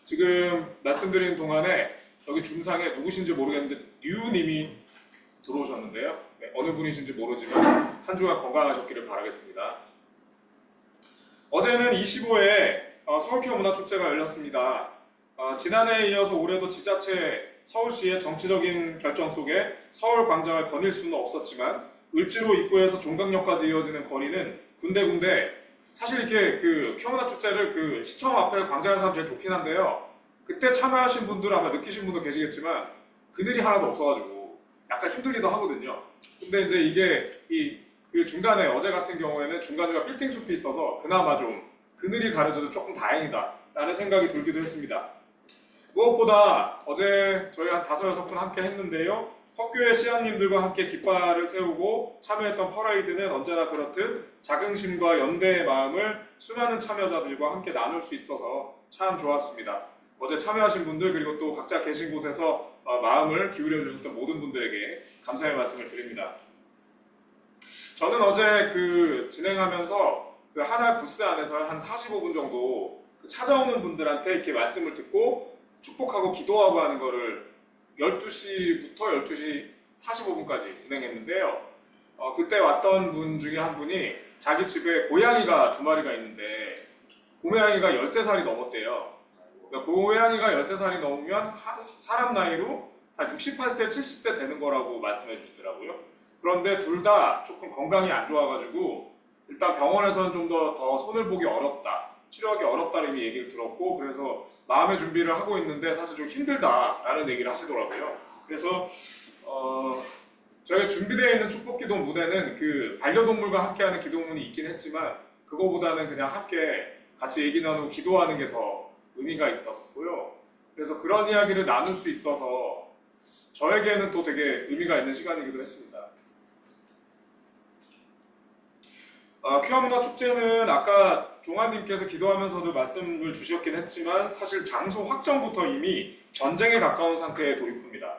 지금 말씀드린 동안에 여기 중상에 누구신지 모르겠는데 뉴님이 들어오셨는데요. 네, 어느 분이신지 모르지만 한 주간 건강하셨기를 바라겠습니다. 어제는 25회 서울키어문화축제가 열렸습니다. 지난해에 이어서 올해도 지자체 서울시의 정치적인 결정 속에 서울광장을 거닐 수는 없었지만 을지로 입구에서 종강역까지 이어지는 거리는 군데군데 사실 이렇게 그 퀴어문화축제를 그 시청 앞에 광장에서 하면 제일 좋긴 한데요. 그때 참여하신 분들 아마 느끼신 분도 계시겠지만 그늘이 하나도 없어가지고 약간 힘들기도 하거든요. 근데 이제 이게 그 중간에 어제 같은 경우에는 중간중간 빌딩 숲이 있어서 그나마 좀 그늘이 가려져도 조금 다행이다 라는 생각이 들기도 했습니다. 무엇보다 어제 저희 한 5-6분 함께 했는데요. 학교의 시장님들과 함께 깃발을 세우고 참여했던 퍼레이드는 언제나 그렇듯 자긍심과 연대의 마음을 수많은 참여자들과 함께 나눌 수 있어서 참 좋았습니다. 어제 참여하신 분들 그리고 또 각자 계신 곳에서 마음을 기울여 주셨던 모든 분들에게 감사의 말씀을 드립니다. 저는 어제 그 진행하면서 그 하나 부스 안에서 한 45분 정도 찾아오는 분들한테 이렇게 말씀을 듣고 축복하고 기도하고 하는 거를 12시부터 12시 45분까지 진행했는데요. 그때 왔던 분 중에 한 분이 자기 집에 고양이가 2마리가 있는데 고양이가 13살이 넘었대요. 그러니까 고양이가 13살이 넘으면 사람 나이로 한 68세, 70세 되는 거라고 말씀해 주시더라고요. 그런데 둘 다 조금 건강이 안 좋아가지고 일단 병원에서는 좀 더 손을 보기 어렵다. 치료하기 어렵다는 얘기를 들었고 그래서 마음의 준비를 하고 있는데 사실 좀 힘들다라는 얘기를 하시더라고요. 그래서 저희가 준비되어 있는 축복기도 무대는 그 반려동물과 함께하는 기도문이 있긴 했지만 그거보다는 그냥 함께 같이 얘기 나누고 기도하는 게 더 의미가 있었고요. 그래서 그런 이야기를 나눌 수 있어서 저에게는 또 되게 의미가 있는 시간이기도 했습니다. 퀴어문화축제는 아까 종아님께서 기도하면서도 말씀을 주셨긴 했지만 사실 장소 확정부터 이미 전쟁에 가까운 상태에 돌입합니다.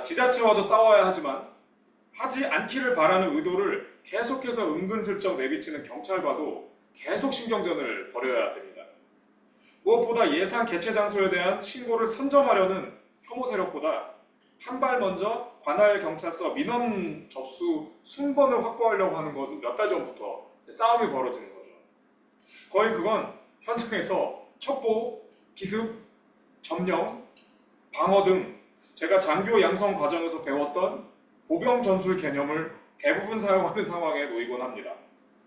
지자체와도 싸워야 하지만 하지 않기를 바라는 의도를 계속해서 은근슬쩍 내비치는 경찰과도 계속 신경전을 벌여야 됩니다. 무엇보다 예상 개최 장소에 대한 신고를 선점하려는 혐오 세력보다 한 발 먼저 관할 경찰서 민원 접수 순번을 확보하려고 하는 것은 몇 달 전부터 싸움이 벌어지는 거죠. 거의 그건 현장에서 첩보, 기습, 점령, 방어 등 제가 장교 양성 과정에서 배웠던 보병 전술 개념을 대부분 사용하는 상황에 놓이곤 합니다.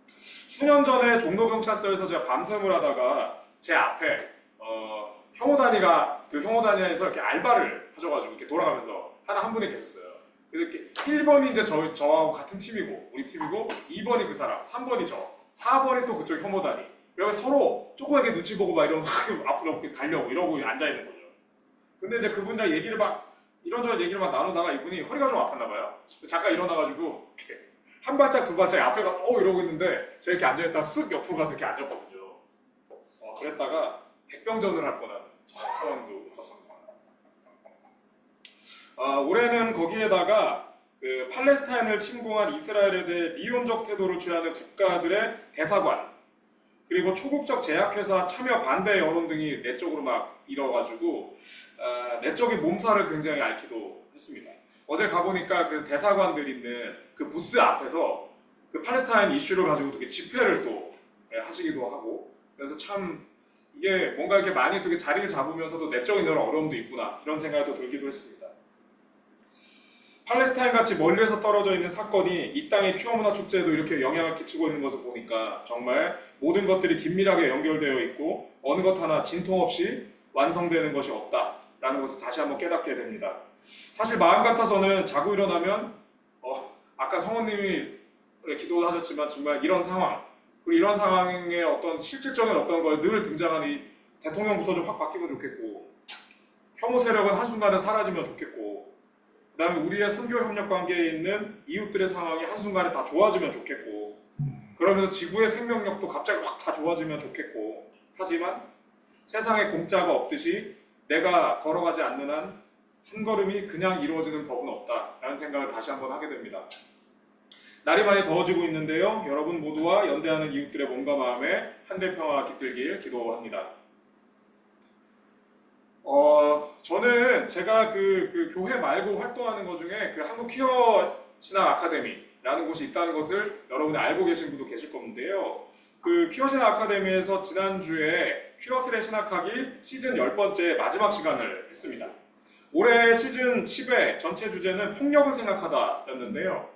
수년 전에 종로경찰서에서 제가 밤샘을 하다가 제 앞에 혐오단위가 그 혐오단위에서 이렇게 알바를 하셔가지고 이렇게 돌아가면서 한 분이 계셨어요. 그래서 이렇게 1번이 이제 저하고 같은 팀이고 우리 팀이고 2번이 그 사람, 3번이 저, 4번이 또 그쪽 혐오단위. 그래서 서로 조그맣게 눈치 보고 막 이러면서 앞으로 이렇게 가려고 이러고 앉아 있는 거죠. 근데 이제 그분이랑 얘기를 막 이런저런 얘기를 막 나누다가 이분이 허리가 좀 아팠나 봐요. 잠깐 일어나가지고 이렇게 한 발짝 두 발짝 앞에 가 이러고 있는데 제가 이렇게 앉아있다가 쓱 옆으로 가서 이렇게 앉았거든요. 그랬다가 백병전을 할 뻔한 상황도 있었습니다. 올해는 거기에다가 그 팔레스타인을 침공한 이스라엘에 대해 미온적 태도를 취하는 국가들의 대사관 그리고 초국적 제약회사 참여 반대 여론 등이 내적으로 막 일어가지고 내적인 몸살을 굉장히 앓기도 했습니다. 어제 가보니까 그 대사관들 있는 그 부스 앞에서 그 팔레스타인 이슈를 가지고 되게 집회를 또 하시기도 하고 그래서 참 이게 뭔가 이렇게 많이 되게 자리를 잡으면서도 내적인 이런 어려움도 있구나 이런 생각도 들기도 했습니다. 팔레스타인 같이 멀리에서 떨어져 있는 사건이 이 땅의 퀴어문화축제에도 이렇게 영향을 끼치고 있는 것을 보니까 정말 모든 것들이 긴밀하게 연결되어 있고 어느 것 하나 진통 없이 완성되는 것이 없다라는 것을 다시 한번 깨닫게 됩니다. 사실 마음 같아서는 자고 일어나면 아까 성원님이 기도도 하셨지만 정말 이런 상황 그리고 이런 상황의 어떤 실질적인 어떤 거에 늘 등장하는 이 대통령부터 좀 확 바뀌면 좋겠고 혐오 세력은 한순간에 사라지면 좋겠고 그 다음에 우리의 선교 협력 관계에 있는 이웃들의 상황이 한순간에 다 좋아지면 좋겠고 그러면서 지구의 생명력도 갑자기 확 다 좋아지면 좋겠고 하지만 세상에 공짜가 없듯이 내가 걸어가지 않는 한 한 걸음이 그냥 이루어지는 법은 없다라는 생각을 다시 한번 하게 됩니다. 날이 많이 더워지고 있는데요. 여러분 모두와 연대하는 이웃들의 몸과 마음에 한들 평화가 깃들길 기도합니다. 저는 제가 그 교회 말고 활동하는 것 중에 그 한국 퀴어 신학 아카데미라는 곳이 있다는 것을 여러분이 알고 계신 분도 계실 건데요. 그 퀴어 신학 아카데미에서 지난주에 퀴어스의 신학하기 시즌 10번째 마지막 시간을 했습니다. 올해 시즌 10의 전체 주제는 폭력을 생각하다였는데요.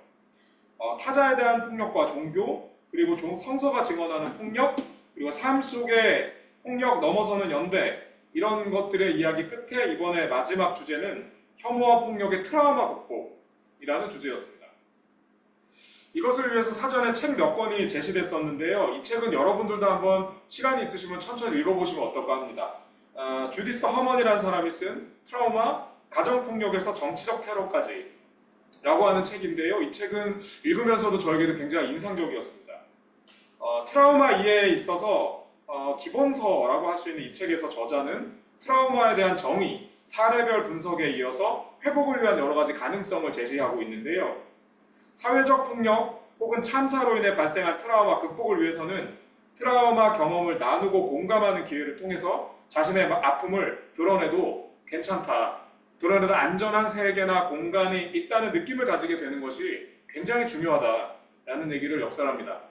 타자에 대한 폭력과 종교, 그리고 성서가 증언하는 폭력, 그리고 삶 속의 폭력 넘어서는 연대, 이런 것들의 이야기 끝에 이번에 마지막 주제는 혐오와 폭력의 트라우마 극복이라는 주제였습니다. 이것을 위해서 사전에 책 몇 권이 제시됐었는데요. 이 책은 여러분들도 한번 시간이 있으시면 천천히 읽어보시면 어떨까 합니다. 주디스 허먼이라는 사람이 쓴 트라우마, 가정폭력에서 정치적 테러까지 라고 하는 책인데요. 이 책은 읽으면서도 저에게도 굉장히 인상적이었습니다. 트라우마 이해에 있어서 기본서라고 할 수 있는 이 책에서 저자는 트라우마에 대한 정의, 사례별 분석에 이어서 회복을 위한 여러 가지 가능성을 제시하고 있는데요. 사회적 폭력 혹은 참사로 인해 발생한 트라우마 극복을 위해서는 트라우마 경험을 나누고 공감하는 기회를 통해서 자신의 아픔을 드러내도 괜찮다. 드러내도 안전한 세계나 공간이 있다는 느낌을 가지게 되는 것이 굉장히 중요하다라는 얘기를 역설합니다.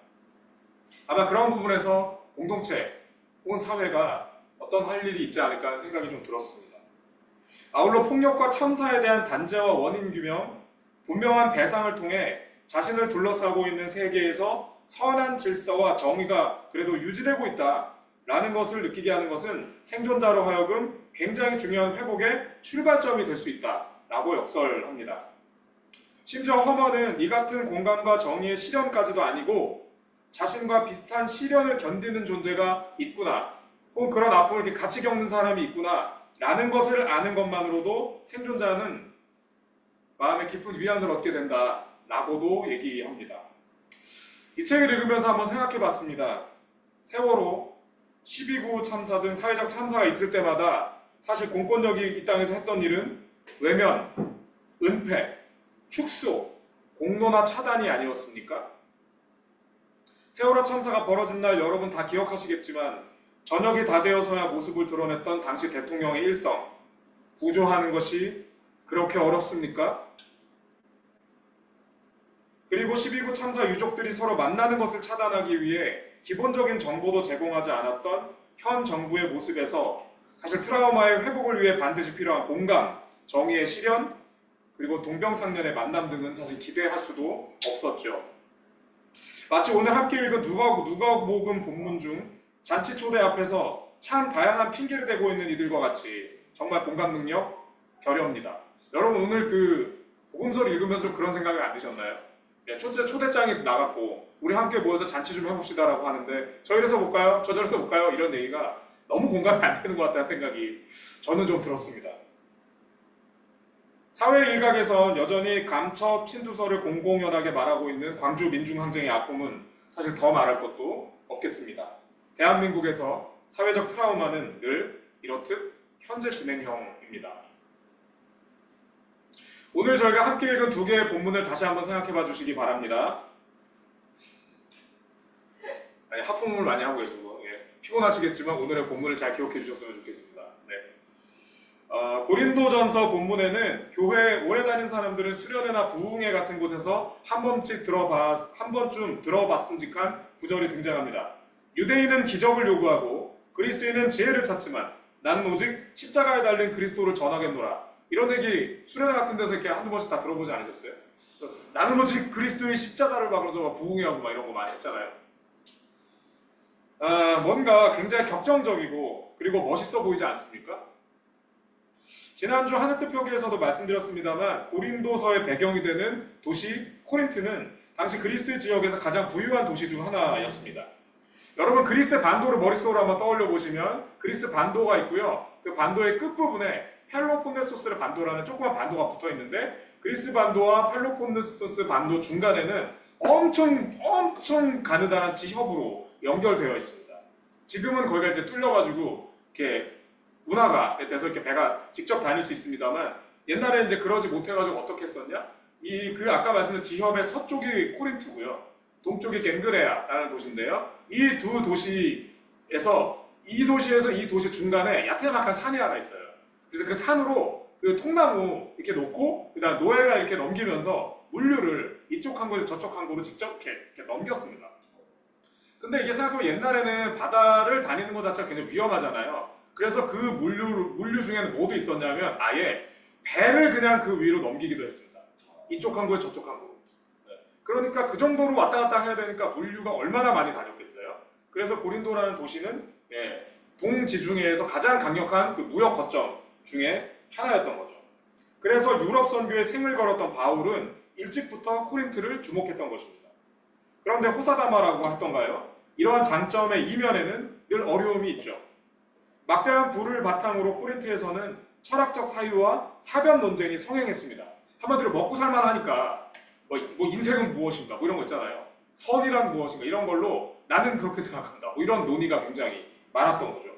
아마 그런 부분에서 공동체 혹은 사회가 어떤 할 일이 있지 않을까 하는 생각이 좀 들었습니다. 아울러 폭력과 참사에 대한 단죄와 원인 규명, 분명한 배상을 통해 자신을 둘러싸고 있는 세계에서 선한 질서와 정의가 그래도 유지되고 있다라는 것을 느끼게 하는 것은 생존자로 하여금 굉장히 중요한 회복의 출발점이 될 수 있다라고 역설합니다. 심지어 허먼은 이 같은 공감과 정의의 실현까지도 아니고 자신과 비슷한 시련을 견디는 존재가 있구나, 혹은 그런 아픔을 이렇게 같이 겪는 사람이 있구나 라는 것을 아는 것만으로도 생존자는 마음의 깊은 위안을 얻게 된다라고도 얘기합니다. 이 책을 읽으면서 한번 생각해 봤습니다. 세월호, 12.9 참사 등 사회적 참사가 있을 때마다 사실 공권력이 이 땅에서 했던 일은 외면, 은폐, 축소, 공론화 차단이 아니었습니까? 세월호 참사가 벌어진 날 여러분 다 기억하시겠지만 저녁이 다 되어서야 모습을 드러냈던 당시 대통령의 일성, 구조하는 것이 그렇게 어렵습니까? 그리고 12.9 참사 유족들이 서로 만나는 것을 차단하기 위해 기본적인 정보도 제공하지 않았던 현 정부의 모습에서 사실 트라우마의 회복을 위해 반드시 필요한 공감, 정의의 실현, 그리고 동병상련의 만남 등은 사실 기대할 수도 없었죠. 마치 오늘 함께 읽은 누가복음 본문 중 잔치 초대 앞에서 참 다양한 핑계를 대고 있는 이들과 같이 정말 공감 능력 결여입니다. 여러분 오늘 그 복음서를 읽으면서 그런 생각이 안 드셨나요? 초대장이 나갔고 우리 함께 모여서 잔치 좀 해봅시다라고 하는데 저 이래서 볼까요? 저 저래서 볼까요? 이런 얘기가 너무 공감이 안 되는 것 같다는 생각이 저는 좀 들었습니다. 사회 일각에선 여전히 감첩 친두설을 공공연하게 말하고 있는 광주 민중항쟁의 아픔은 사실 더 말할 것도 없겠습니다. 대한민국에서 사회적 트라우마는 늘 이렇듯 현재 진행형입니다. 오늘 저희가 함께 읽은 두 개의 본문을 다시 한번 생각해 봐 주시기 바랍니다. 하품을 많이 하고 계셔서 피곤하시겠지만 오늘의 본문을 잘 기억해 주셨으면 좋겠습니다. 고린도전서 본문에는 교회에 오래 다닌 사람들은 수련회나 부흥회 같은 곳에서 한 번쯤 들어봤음직한 구절이 등장합니다. 유대인은 기적을 요구하고 그리스인은 지혜를 찾지만 나는 오직 십자가에 달린 그리스도를 전하겠노라. 이런 얘기 수련회 같은 데서 이렇게 한두 번씩 다 들어보지 않으셨어요? 나는 오직 그리스도의 십자가를 막으면서 막 부흥회하고 막 이런 거 많이 했잖아요. 뭔가 굉장히 격정적이고 그리고 멋있어 보이지 않습니까? 지난주 하늘뜻 표기에서도 말씀드렸습니다만 고린도서의 배경이 되는 도시 코린트는 당시 그리스 지역에서 가장 부유한 도시 중 하나였습니다. 여러분 그리스 반도를 머릿속으로 한번 떠올려 보시면 그리스 반도가 있고요. 그 반도의 끝부분에 펠로폰네소스 반도라는 조그만 반도가 붙어 있는데 그리스 반도와 펠로폰네소스 반도 중간에는 엄청 가느다란 지협으로 연결되어 있습니다. 지금은 거기가 이제 뚫려가지고 이렇게 운하가 돼서 이렇게 배가 직접 다닐 수 있습니다만 옛날에 이제 그러지 못해가지고 어떻게 했었냐? 그 아까 말씀드린 지협의 서쪽이 코린트고요. 동쪽이 겐그레아라는 도시인데요. 이 두 도시에서 이 도시 중간에 야테막한 산이 하나 있어요. 그래서 그 산으로 그 통나무 이렇게 놓고 그다음 노예가 이렇게 넘기면서 물류를 이쪽 항구에서 저쪽 항구로 직접 이렇게 넘겼습니다. 근데 이게 생각해보면 옛날에는 바다를 다니는 것 자체가 굉장히 위험하잖아요. 그래서 그 물류 중에는 뭐도 있었냐면 아예 배를 그냥 그 위로 넘기기도 했습니다. 이쪽 항구에 저쪽 항구. 그러니까 그 정도로 왔다 갔다 해야 되니까 물류가 얼마나 많이 다녔겠어요. 그래서 고린도라는 도시는 동지중해에서 가장 강력한 그 무역 거점 중에 하나였던 거죠. 그래서 유럽 선교에 생을 걸었던 바울은 일찍부터 코린트를 주목했던 것입니다. 그런데 호사다마라고 했던가요? 이러한 장점의 이면에는 늘 어려움이 있죠. 막대한 부를 바탕으로 코린트에서는 철학적 사유와 사변 논쟁이 성행했습니다. 한마디로 먹고 살만하니까 뭐 인생은 무엇인가 뭐 이런 거 있잖아요. 선이란 무엇인가 이런 걸로 나는 그렇게 생각한다. 뭐 이런 논의가 굉장히 많았던 거죠.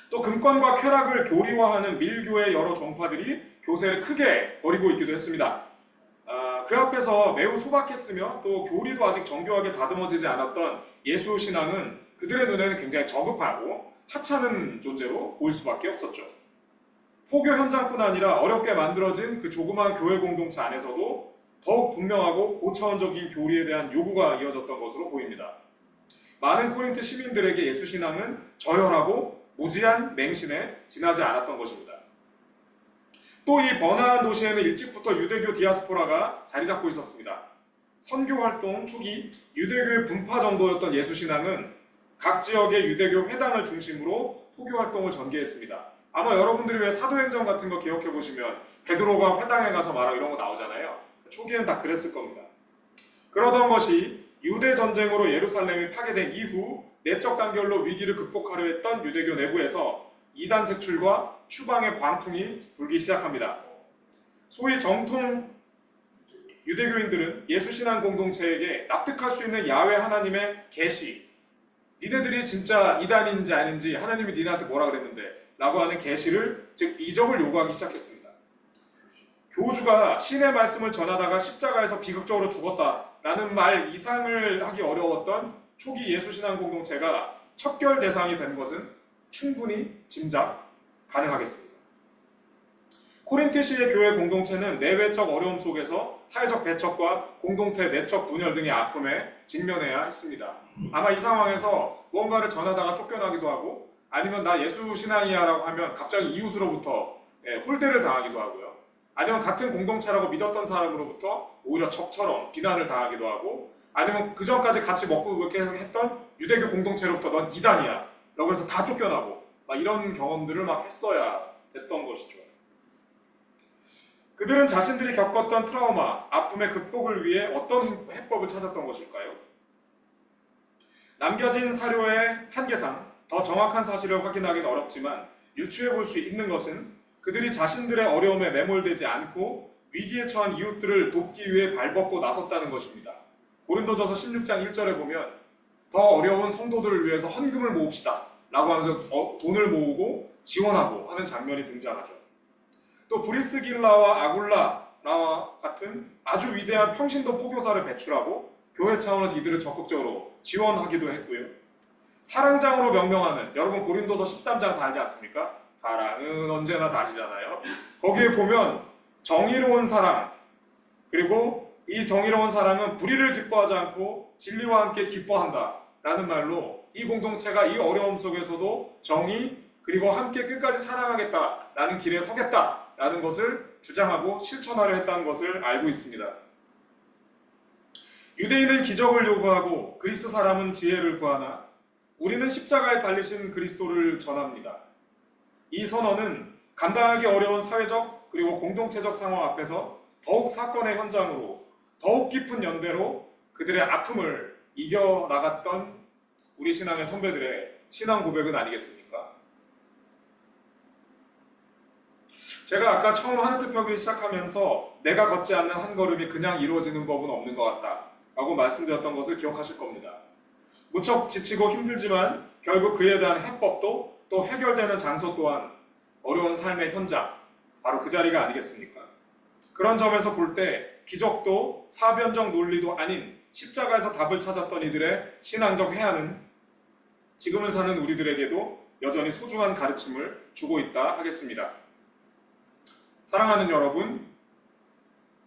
또 금권과 쾌락을 교리화하는 밀교의 여러 종파들이 교세를 크게 벌이고 있기도 했습니다. 그 앞에서 매우 소박했으며 또 교리도 아직 정교하게 다듬어지지 않았던 예수 신앙은 그들의 눈에는 굉장히 저급하고 하찮은 존재로 보일 수밖에 없었죠. 포교 현장뿐 아니라 어렵게 만들어진 그 조그마한 교회 공동체 안에서도 더욱 분명하고 고차원적인 교리에 대한 요구가 이어졌던 것으로 보입니다. 많은 코린트 시민들에게 예수 신앙은 저열하고 무지한 맹신에 지나지 않았던 것입니다. 또 이 번화한 도시에는 일찍부터 유대교 디아스포라가 자리 잡고 있었습니다. 선교 활동 초기 유대교의 분파 정도였던 예수 신앙은 각 지역의 유대교 회당을 중심으로 포교 활동을 전개했습니다. 아마 여러분들이 왜 사도행전 같은 거 기억해 보시면 베드로가 회당에 가서 말하고 이런 거 나오잖아요. 초기에는 다 그랬을 겁니다. 그러던 것이 유대 전쟁으로 예루살렘이 파괴된 이후 내적 단결로 위기를 극복하려 했던 유대교 내부에서 이단 색출과 추방의 광풍이 불기 시작합니다. 소위 정통 유대교인들은 예수신앙 공동체에게 납득할 수 있는 야훼 하나님의 계시, 니네들이 진짜 이단인지 아닌지 하나님이 니네한테 뭐라 그랬는데 라고 하는 계시를, 즉 이적을 요구하기 시작했습니다. 교주가 신의 말씀을 전하다가 십자가에서 비극적으로 죽었다라는 말 이상을 하기 어려웠던 초기 예수신앙 공동체가 척결 대상이 된 것은 충분히 짐작 가능하겠습니다. 코린트시의 교회 공동체는 내외적 어려움 속에서 사회적 배척과 공동체 내적 분열 등의 아픔에 직면해야 했습니다. 아마 이 상황에서 무언가를 전하다가 쫓겨나기도 하고 아니면 나 예수 신앙이야 라고 하면 갑자기 이웃으로부터 홀대를 당하기도 하고요. 아니면 같은 공동체라고 믿었던 사람으로부터 오히려 적처럼 비난을 당하기도 하고 아니면 그 전까지 같이 먹고 그렇게 했던 유대교 공동체로부터 넌 이단이야 라고 해서 다 쫓겨나고 막 이런 경험들을 막 했어야 됐던 것이죠. 그들은 자신들이 겪었던 트라우마, 아픔의 극복을 위해 어떤 해법을 찾았던 것일까요? 남겨진 사료의 한계상 더 정확한 사실을 확인하기는 어렵지만 유추해 볼 수 있는 것은 그들이 자신들의 어려움에 매몰되지 않고 위기에 처한 이웃들을 돕기 위해 발벗고 나섰다는 것입니다. 고린도전서 16장 1절에 보면 더 어려운 성도들을 위해서 헌금을 모읍시다 라고 하면서 돈을 모으고 지원하고 하는 장면이 등장하죠. 또 브리스길라와 아굴라와 같은 아주 위대한 평신도 포교사를 배출하고 교회 차원에서 이들을 적극적으로 지원하기도 했고요. 사랑장으로 명명하는, 여러분 고린도서 13장 다 알지 않습니까? 사랑은 언제나 다시잖아요. 거기에 보면 정의로운 사랑, 그리고 이 정의로운 사랑은 불의를 기뻐하지 않고 진리와 함께 기뻐한다 라는 말로 이 공동체가 이 어려움 속에서도 정의 그리고 함께 끝까지 사랑하겠다 라는 길에 서겠다 라는 것을 주장하고 실천하려 했다는 것을 알고 있습니다. 유대인은 기적을 요구하고 그리스 사람은 지혜를 구하나 우리는 십자가에 달리신 그리스도를 전합니다. 이 선언은 감당하기 어려운 사회적 그리고 공동체적 상황 앞에서 더욱 사건의 현장으로 더욱 깊은 연대로 그들의 아픔을 이겨나갔던 우리 신앙의 선배들의 신앙 고백은 아니겠습니까? 제가 아까 처음 하늘뜻 펴기 시작하면서 내가 걷지 않는 한 걸음이 그냥 이루어지는 법은 없는 것 같다 라고 말씀드렸던 것을 기억하실 겁니다. 무척 지치고 힘들지만 결국 그에 대한 해법도 또 해결되는 장소 또한 어려운 삶의 현장, 바로 그 자리가 아니겠습니까? 그런 점에서 볼 때 기적도 사변적 논리도 아닌 십자가에서 답을 찾았던 이들의 신앙적 해안은 지금을 사는 우리들에게도 여전히 소중한 가르침을 주고 있다 하겠습니다. 사랑하는 여러분,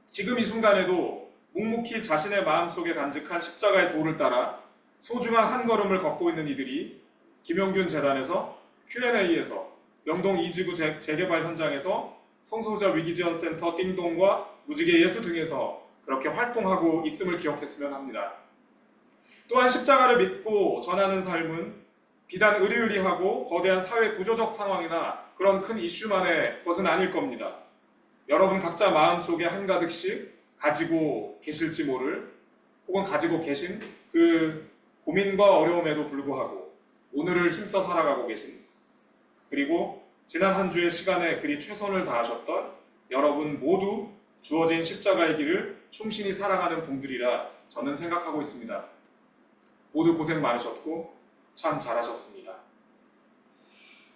지금 이 순간에도 묵묵히 자신의 마음속에 간직한 십자가의 도를 따라 소중한 한 걸음을 걷고 있는 이들이 김영균 재단에서 Q&A에서 명동 2지구 재개발 현장에서 성소자 위기지원센터 띵동과 무지개 예수 등에서 그렇게 활동하고 있음을 기억했으면 합니다. 또한 십자가를 믿고 전하는 삶은 비단 의리의리하고 거대한 사회 구조적 상황이나 그런 큰 이슈만의 것은 아닐 겁니다. 여러분 각자 마음속에 한가득씩 가지고 계실지 모를 혹은 가지고 계신 그 고민과 어려움에도 불구하고 오늘을 힘써 살아가고 계신, 그리고 지난 한 주의 시간에 그리 최선을 다하셨던 여러분 모두 주어진 십자가의 길을 충실히 살아가는 분들이라 저는 생각하고 있습니다. 모두 고생 많으셨고 참 잘하셨습니다.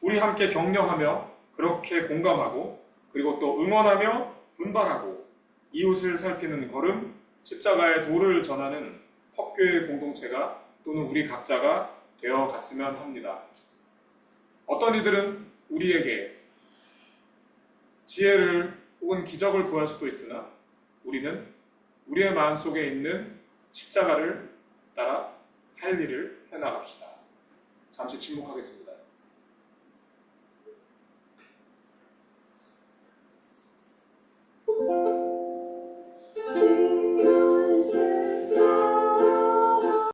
우리 함께 격려하며 그렇게 공감하고 그리고 또 응원하며 분발하고 이웃을 살피는 걸음, 십자가의 도를 전하는 헛교회 공동체가 또는 우리 각자가 되어 갔으면 합니다. 어떤 이들은 우리에게 지혜를 혹은 기적을 구할 수도 있으나 우리는 우리의 마음속에 있는 십자가를 따라 할 일을 해나갑시다. 잠시 침묵하겠습니다.